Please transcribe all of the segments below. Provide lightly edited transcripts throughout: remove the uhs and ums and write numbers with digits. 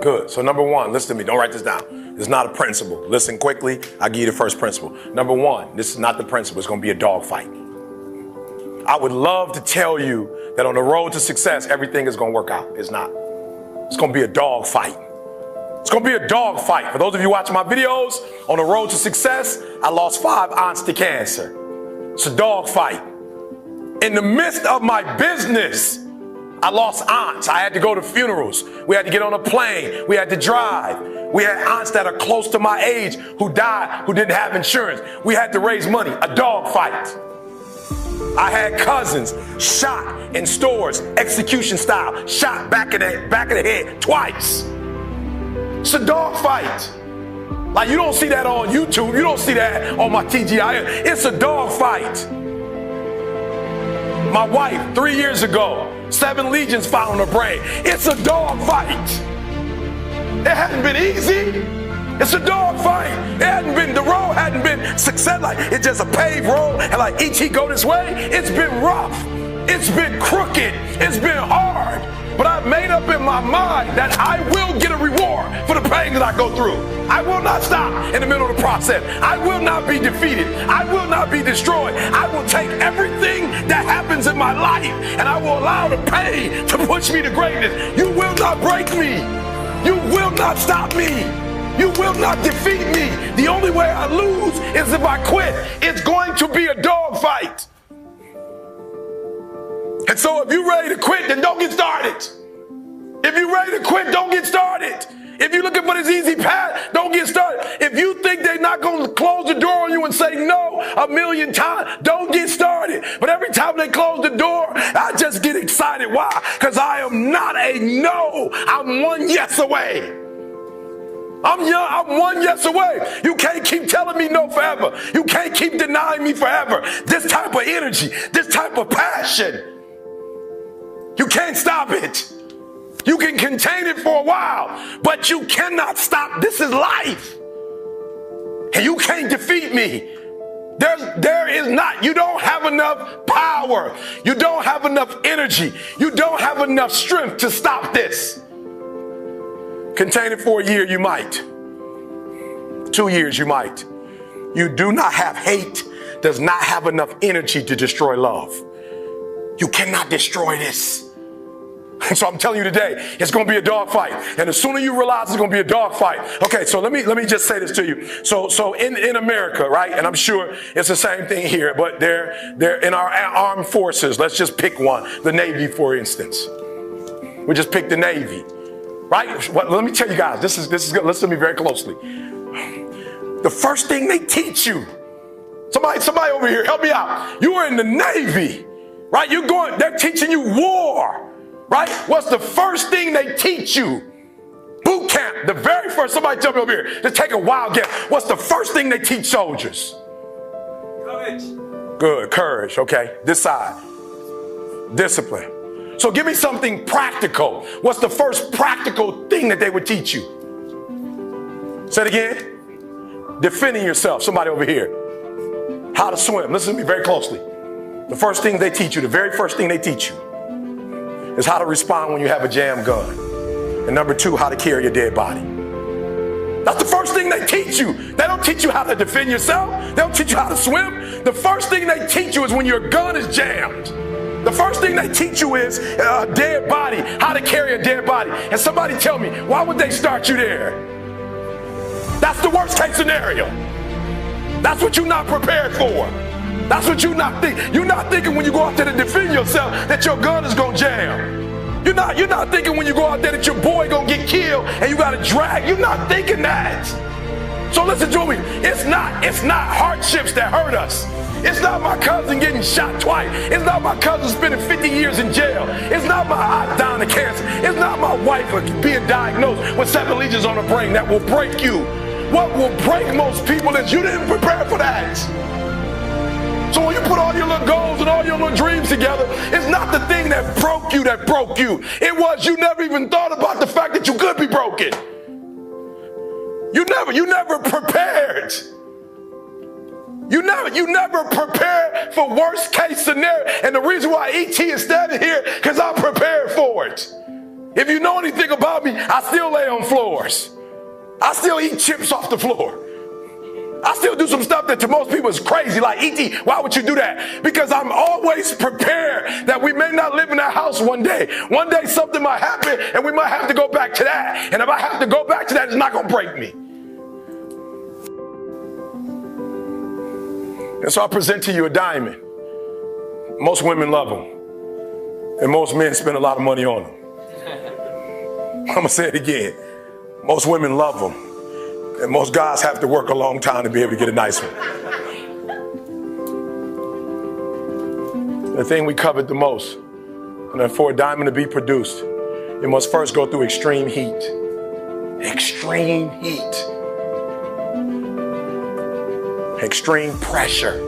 Good. So number one, listen to me. Don't write this down. It's not a principle. Listen quickly. I'll give you the first principle. Number one, this is not the principle. It's going to be a dog fight. I would love to tell you that on the road to success, everything is going to work out. It's not. It's going to be a dog fight. It's going to be a dog fight. For those of you watching my videos, on the road to success, I lost 5 aunts to cancer. It's a dog fight. In the midst of my business, I lost aunts. I had to go to funerals. We had to get on a plane. We had to drive. We had aunts that are close to my age who died, who didn't have insurance. We had to raise money. A dog fight. I had cousins shot in stores, execution style, shot back of the head twice. It's a dog fight. Like, you don't see that on YouTube. You don't see that on my TGI. It's a dog fight. My wife, 3 years ago, 7 legions found on her brain. It's a dog fight. It hadn't been easy. It's a dog fight. The road hadn't been success. Like, it's just a paved road and like E.T. go this way. It's been rough. It's been crooked. It's been hard. But I've made up in my mind that I will get a reward for the pain that I go through. I will not stop in the middle of the process. I will not be defeated. I will not be destroyed. I will take everything that happens in my life and I will allow the pain to push me to greatness. You will not break me. You will not stop me. You will not defeat me. The only way I lose is if I quit. It's going to be a dog fight. And so if you're ready to quit, then don't get started. If you're ready to quit, don't get started. If you're looking for this easy path, don't get started. If you think they're not going to close the door on you and say no 1,000,000 times, don't get started. But every time they close the door, I just get excited. Why? Because I am not a no. I'm one yes away. I'm one yes away. You can't keep telling me no forever. You can't keep denying me forever. This type of energy, this type of passion, you can't stop it. You can contain it for a while, but you cannot stop. This is life. And you can't defeat me. You don't have enough power. You don't have enough energy. You don't have enough strength to stop this. Contain it for a year, you might. 2 years, you might. You do not have hate, does not have enough energy to destroy love. You cannot destroy this. And so I'm telling you today, it's going to be a dog fight. And the sooner you realize it's going to be a dog fight. Okay, so let me just say this to you. So in America, right, and I'm sure it's the same thing here, but they're in our armed forces. Let's just pick one, the Navy, for instance. We just pick the Navy, right? Well, let me tell you guys, this is good. Listen to me very closely. The first thing they teach you, somebody over here, help me out. You are in the Navy, right? They're teaching you war. Right? What's the first thing they teach you? Boot camp, the very first, somebody tell me over here, just take a wild guess. What's the first thing they teach soldiers? Courage. Good, courage, okay. This side, discipline. So give me something practical. What's the first practical thing that they would teach you? Say it again. Defending yourself, somebody over here. How to swim, listen to me very closely. The first thing they teach you, the very first thing they teach you, is how to respond when you have a jam gun. And number 2, how to carry a dead body. That's the first thing they teach you. They don't teach you how to defend yourself. They don't teach you how to swim. The first thing they teach you is when your gun is jammed. The first thing they teach you is a dead body, how to carry a dead body. And somebody tell me, why would they start you there? That's the worst case scenario. That's what you're not prepared for. That's what you're not thinking. You're not thinking when you go out there to defend yourself that your gun is going to jam. You're not thinking when you go out there that your boy going to get killed and you got to drag. You're not thinking that. So listen to me. It's not hardships that hurt us. It's not my cousin getting shot twice. It's not my cousin spending 50 years in jail. It's not my aunt dying of cancer. It's not my wife being diagnosed with 7 legions on her brain that will break you. What will break most people is you didn't prepare for that. So when you put all your little goals and all your little dreams together, it's not the thing that broke you. It was you never even thought about the fact that you could be broken. You never prepared. You never prepared for worst case scenario. And the reason why E.T. is standing here, because I'm prepared for it. If you know anything about me, I still lay on floors. I still eat chips off the floor. I still do some stuff that to most people is crazy, like E.T., why would you do that? Because I'm always prepared that we may not live in that house one day. One day something might happen and we might have to go back to that. And if I have to go back to that, it's not going to break me. And so I present to you a diamond. Most women love them. And most men spend a lot of money on them. I'm going to say it again. Most women love them. And most guys have to work a long time to be able to get a nice one. The thing we covet the most, and then for a diamond to be produced, it must first go through extreme heat. Extreme heat. Extreme pressure.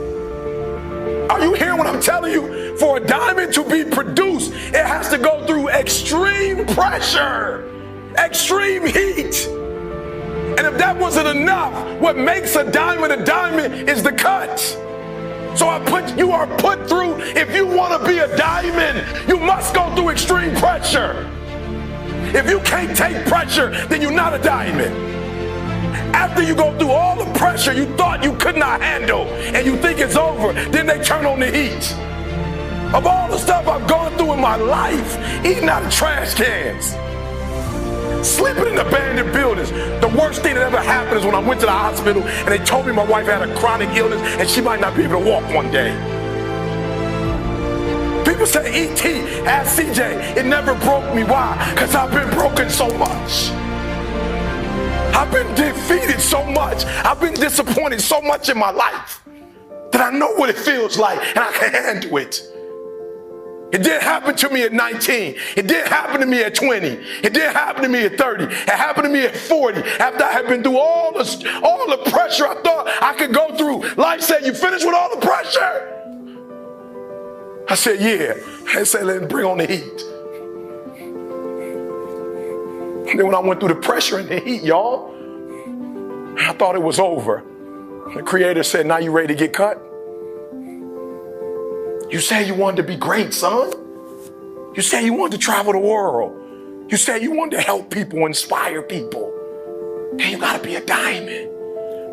Are you hearing what I'm telling you? For a diamond to be produced, it has to go through extreme pressure, extreme heat. And if that wasn't enough, what makes a diamond is the cut. So you are put through, if you want to be a diamond, you must go through extreme pressure. If you can't take pressure, then you're not a diamond. After you go through all the pressure you thought you could not handle and you think it's over, then they turn on the heat. Of all the stuff I've gone through in my life, eating out of trash cans, sleeping in abandoned buildings. The worst thing that ever happened is when I went to the hospital and they told me my wife had a chronic illness and she might not be able to walk one day. People say, E.T., ask CJ, it never broke me. Why? Because I've been broken so much. I've been defeated so much. I've been disappointed so much in my life that I know what it feels like and I can handle it. It didn't happen to me at 19. It didn't happen to me at 20. It didn't happen to me at 30. It happened to me at 40. After I had been through all the pressure I thought I could go through. Life said, you finished with all the pressure? I said, yeah. I said, let's bring on the heat. And then when I went through the pressure and the heat, y'all, I thought it was over. The Creator said, now you ready to get cut? You said you wanted to be great, son. You said you wanted to travel the world. You said you wanted to help people, inspire people. Then you gotta be a diamond.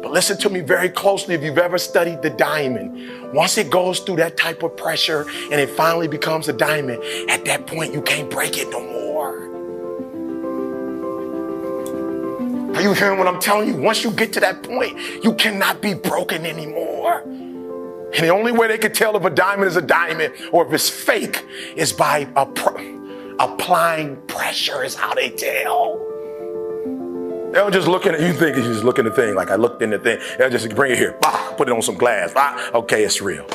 But listen to me very closely if you've ever studied the diamond. Once it goes through that type of pressure and it finally becomes a diamond, at that point you can't break it no more. Are you hearing what I'm telling you? Once you get to that point, you cannot be broken anymore. And the only way they could tell if a diamond is a diamond or if it's fake is by applying pressure is how they tell. They'll just look at it. You think you just look in the thing like I looked in the thing. They'll just bring it here. Bah, put it on some glass. Bah, okay, it's real.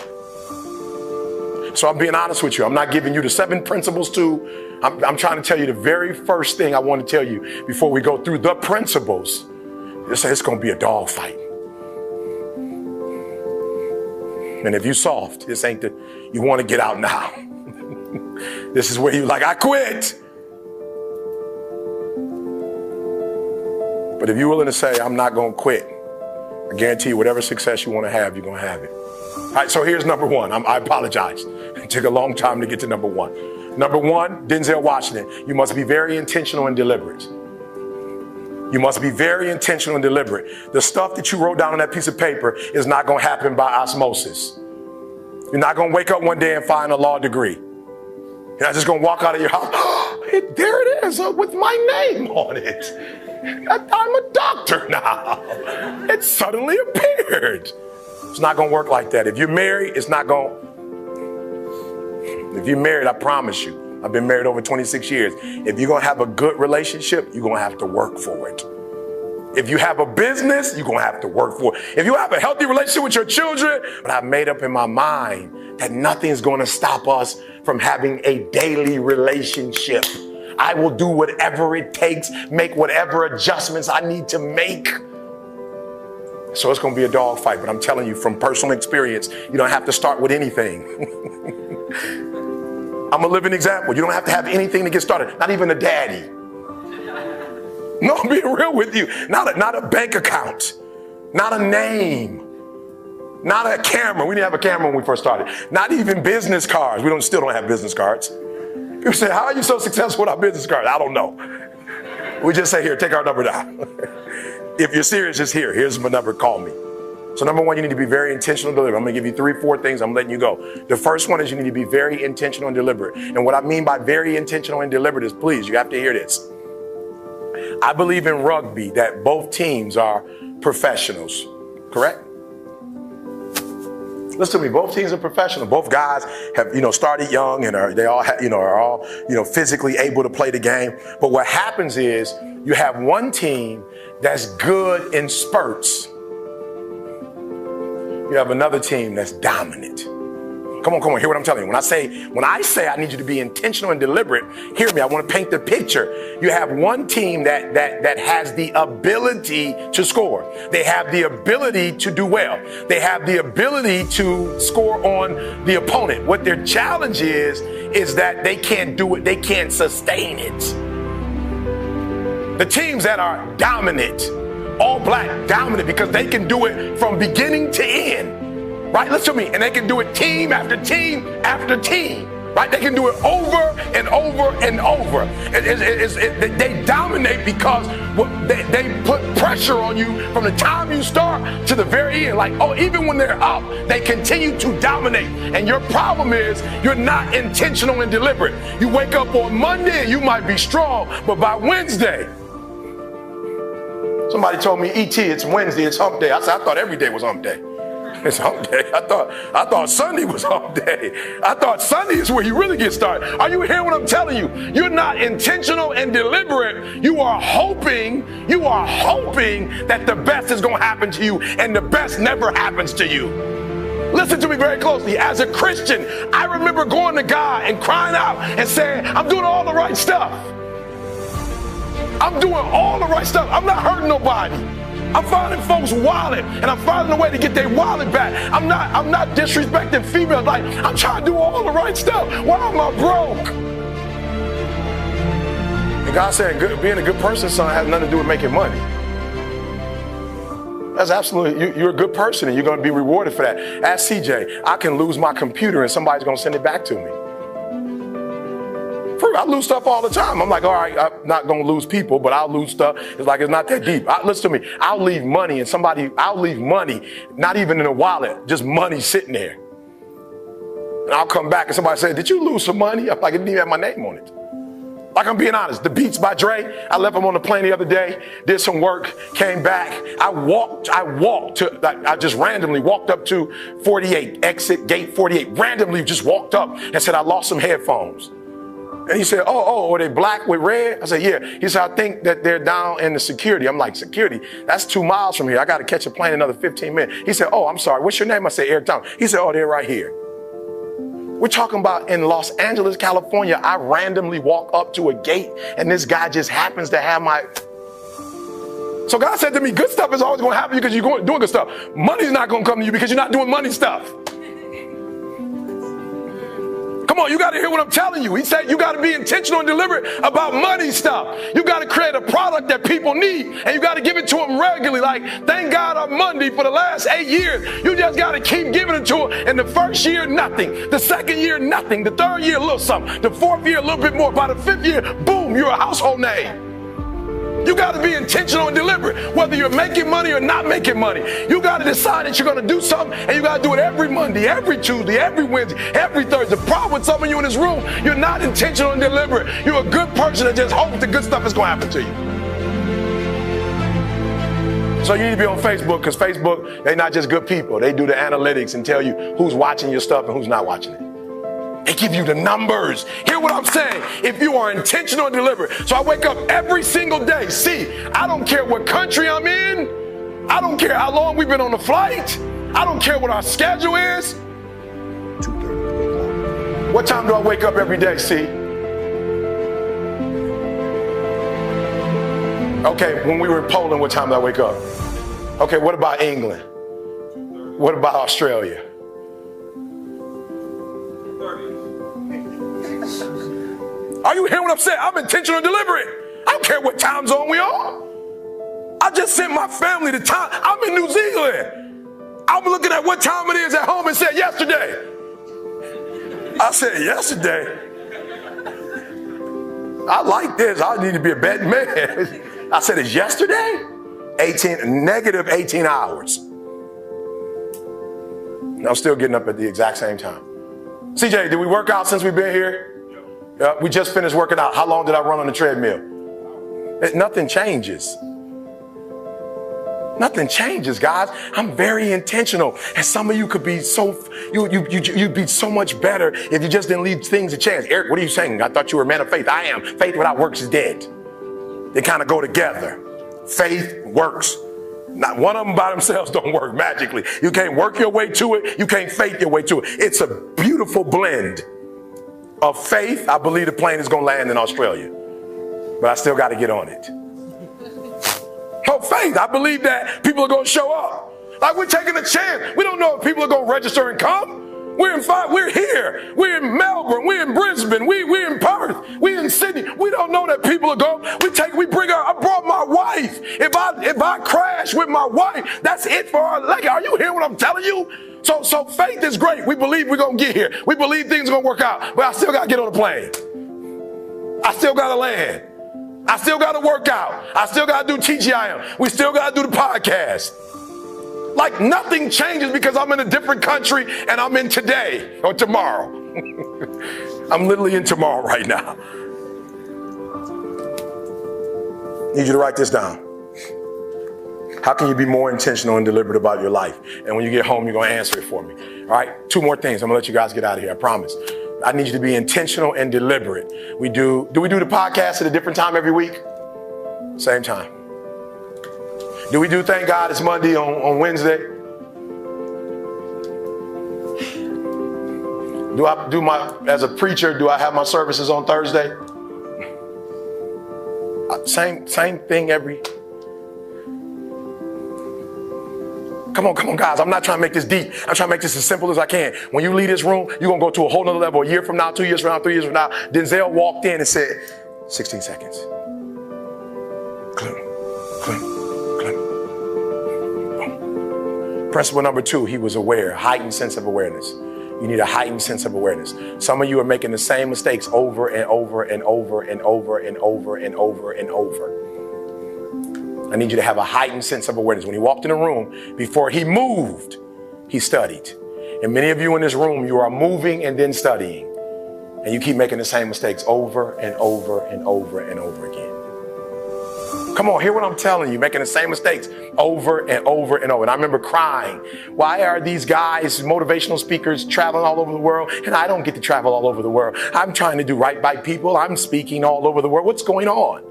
So I'm being honest with you. I'm not giving you the 7 principles I'm trying to tell you the very first thing I want to tell you before we go through the principles. They say it's going to be a dog fight. And if you soft, this ain't you want to get out now. This is where you like, I quit. But if you're willing to say, I'm not going to quit, I guarantee you whatever success you want to have, you're going to have it. All right, so here's number 1. I apologize. It took a long time to get to number 1. Number 1, Denzel Washington. You must be very intentional and deliberate. You must be very intentional and deliberate. The stuff that you wrote down on that piece of paper is not going to happen by osmosis. You're not going to wake up one day and find a law degree. You're not just going to walk out of your house. There it is with my name on it. I'm a doctor now. It suddenly appeared. It's not going to work like that. If you're married, it's not going. If you're married, I promise you, I've been married over 26 years. If you're going to have a good relationship, you're going to have to work for it. If you have a business, you're going to have to work for it. If you have a healthy relationship with your children, but I've made up in my mind that nothing is going to stop us from having a daily relationship. I will do whatever it takes, make whatever adjustments I need to make. So it's going to be a dog fight, but I'm telling you from personal experience, you don't have to start with anything. I'm a living example. You don't have to have anything to get started, not even a daddy. No, I'm being real with you. Not a bank account, not a name, not a camera. We didn't have a camera when we first started. Not even business cards. We still don't have business cards. People say, how are you so successful with our business cards? I don't know. We just say, here, take our number down. If you're serious, just here. Here's my number, call me. So number one, you need to be very intentional and deliberate. I'm gonna give you 3, 4 things, I'm letting you go. The first one is you need to be very intentional and deliberate. And what I mean by very intentional and deliberate is, please, you have to hear this. I believe in rugby that both teams are professionals, correct? Listen to me, both teams are professional. Both guys have, started young and are all physically able to play the game. But what happens is you have one team that's good in spurts. You have another team that's dominant. Come on, hear what I'm telling you. When I say I need you to be intentional and deliberate, hear me, I want to paint the picture. You have one team that has the ability to score. They have the ability to do well. They have the ability to score on the opponent. What their challenge is that they can't do it, they can't sustain it. The teams that are dominant, all black, dominant, because they can do it from beginning to end. Right, listen to me, and they can do it team after team after team, right? They can do it over and over and over. They dominate because they put pressure on you from the time you start to the very end. Like, even when they're up, they continue to dominate. And your problem is you're not intentional and deliberate. You wake up on Monday and you might be strong, but by Wednesday, somebody told me, E.T., it's Wednesday, it's hump day. I said, I thought every day was hump day. It's hump day. I thought Sunday was hump day. I thought Sunday is where you really get started. Are you hearing what I'm telling you? You're not intentional and deliberate. You are hoping that the best is going to happen to you, and the best never happens to you. Listen to me very closely. As a Christian, I remember going to God and crying out and saying, I'm doing all the right stuff. I'm doing all the right stuff. I'm not hurting nobody. I'm finding folks' wallet, and I'm finding a way to get their wallet back. I'm not disrespecting females. Like, I'm trying to do all the right stuff. Why am I broke? And God said, being a good person, son, has nothing to do with making money. That's absolutely, you're a good person, and you're going to be rewarded for that. Ask CJ, I can lose my computer, and somebody's going to send it back to me. I lose stuff all the time. I'm like, all right, I'm not going to lose people, but I'll lose stuff. It's like, it's not that deep. Listen to me. I'll leave money, not even in a wallet, just money sitting there. And I'll come back and somebody say, did you lose some money? I'm like, it didn't even have my name on it. Like, I'm being honest. The Beats by Dre, I left them on the plane the other day, did some work, came back. I just randomly walked up to 48, exit gate 48, randomly just walked up and said, I lost some headphones. And he said, are they black with red? I said, yeah. He said, I think that they're down in the security. I'm like, security? That's 2 miles from here. I got to catch a plane another 15 minutes. He said, I'm sorry. What's your name? I said, Eric Thomas. He said, they're right here. We're talking about in Los Angeles, California. I randomly walk up to a gate and this guy just happens to have my... So God said to me, good stuff is always going to happen to you because you're doing good stuff. Money's not going to come to you because you're not doing money stuff. Come on, you got to hear what I'm telling you. He said you got to be intentional and deliberate about money stuff. You got to create a product that people need, and you got to give it to them regularly. Like, thank God on Monday for the last 8 years. You just got to keep giving it to them. And the first year, nothing. The second year, nothing. The third year, a little something. The fourth year, a little bit more. By the fifth year, boom, you're a household name. You got to be intentional and deliberate, whether you're making money or not making money. You got to decide that you're going to do something, and you got to do it every Monday, every Tuesday, every Wednesday, every Thursday. The problem with some of you in this room, you're not intentional and deliberate. You're a good person that just hopes the good stuff is going to happen to you. So you need to be on Facebook, because Facebook, they're not just good people. They do the analytics and tell you who's watching your stuff and who's not watching it. They give you the numbers. Hear what I'm saying. If you are intentional and deliberate. So I wake up every single day. See, I don't care what country I'm in. I don't care how long we've been on the flight. I don't care what our schedule is. 2:30. What time do I wake up every day, see? Okay, when we were in Poland, what time did I wake up? Okay, what about England? What about Australia? Are you hearing what I'm saying? I'm intentional and deliberate. I don't care what time zone we are. I just sent my family the time. I'm in New Zealand. I'm looking at what time it is at home and said yesterday. I said yesterday. I like this. I need to be a betting man. I said, it's yesterday? Negative 18 hours. I'm still getting up at the exact same time. CJ, did we work out since we've been here? Yeah, we just finished working out. How long did I run on the treadmill? Nothing changes. Nothing changes, guys. I'm very intentional. And some of you could be you'd be so much better if you just didn't leave things a chance. Eric, what are you saying? I thought you were a man of faith. I am. Faith without works is dead. They kind of go together. Faith works. Not one of them by themselves don't work magically. You can't work your way to it. You can't faith your way to it. It's a beautiful blend of faith. I believe the plane is going to land in Australia, but I still got to get on it. Oh, faith. I believe that people are going to show up. Like, we're taking a chance. We don't know if people are going to register and come. We're here. We're in Melbourne. We're in Brisbane. We're in Perth. We're in Sydney. We don't know that people are going. I brought my wife. If I crash with my wife, that's it for our leg. Are you hearing what I'm telling you? So faith is great. We believe we're going to get here. We believe things are going to work out. But I still got to get on the plane. I still got to land. I still got to work out. I still got to do TGIM. We still got to do the podcast. Like, nothing changes because I'm in a different country and I'm in today or tomorrow. I'm literally in tomorrow right now. Need you to write this down. How can you be more intentional and deliberate about your life? And when you get home, you're going to answer it for me. All right, 2 more things. I'm going to let you guys get out of here. I promise. I need you to be intentional and deliberate. Do we do the podcast at a different time every week? Same time. Do we do Thank God It's Monday on Wednesday? As a preacher, do I have my services on Thursday? Same thing every. Come on, guys. I'm not trying to make this deep. I'm trying to make this as simple as I can. When you leave this room, you're going to go to a whole nother level. A year from now, 2 years from now, 3 years from now, Denzel walked in and said, 16 seconds. Clink, clink, clink. Boom. Principle number 2, he was aware, heightened sense of awareness. You need a heightened sense of awareness. Some of you are making the same mistakes over and over and over and over and over and over and over. I need you to have a heightened sense of awareness. When he walked in the room, before he moved, he studied. And many of you in this room, you are moving and then studying. And you keep making the same mistakes over and over and over and over again. Come on, hear what I'm telling you, making the same mistakes over and over and over. And I remember crying. Why are these guys, motivational speakers, traveling all over the world? And I don't get to travel all over the world. I'm trying to do right by people. I'm speaking all over the world. What's going on?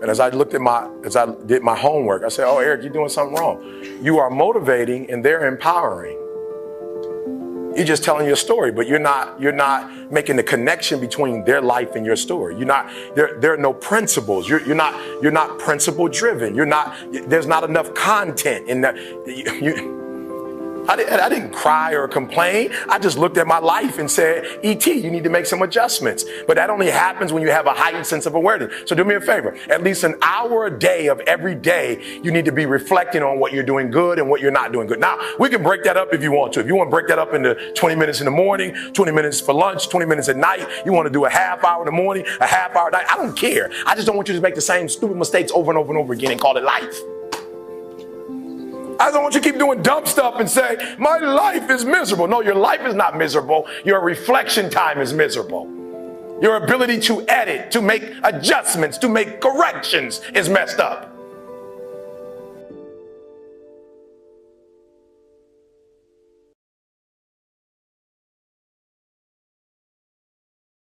And as I did my homework, I said, oh, Eric, you're doing something wrong. You are motivating and they're empowering. You're just telling your story, but you're not making the connection between their life and your story. There are no principles. You're not principle driven. There's not enough content in that. I didn't cry or complain. I just looked at my life and said, E.T., you need to make some adjustments. But that only happens when you have a heightened sense of awareness. So do me a favor. At least an hour a day of every day, you need to be reflecting on what you're doing good and what you're not doing good. Now, we can break that up if you want to. If you want to break that up into 20 minutes in the morning, 20 minutes for lunch, 20 minutes at night, you want to do a half hour in the morning, a half hour at night, I don't care. I just don't want you to make the same stupid mistakes over and over and over again and call it life. I don't want you to keep doing dumb stuff and say, my life is miserable. No, your life is not miserable. Your reflection time is miserable. Your ability to edit, to make adjustments, to make corrections is messed up.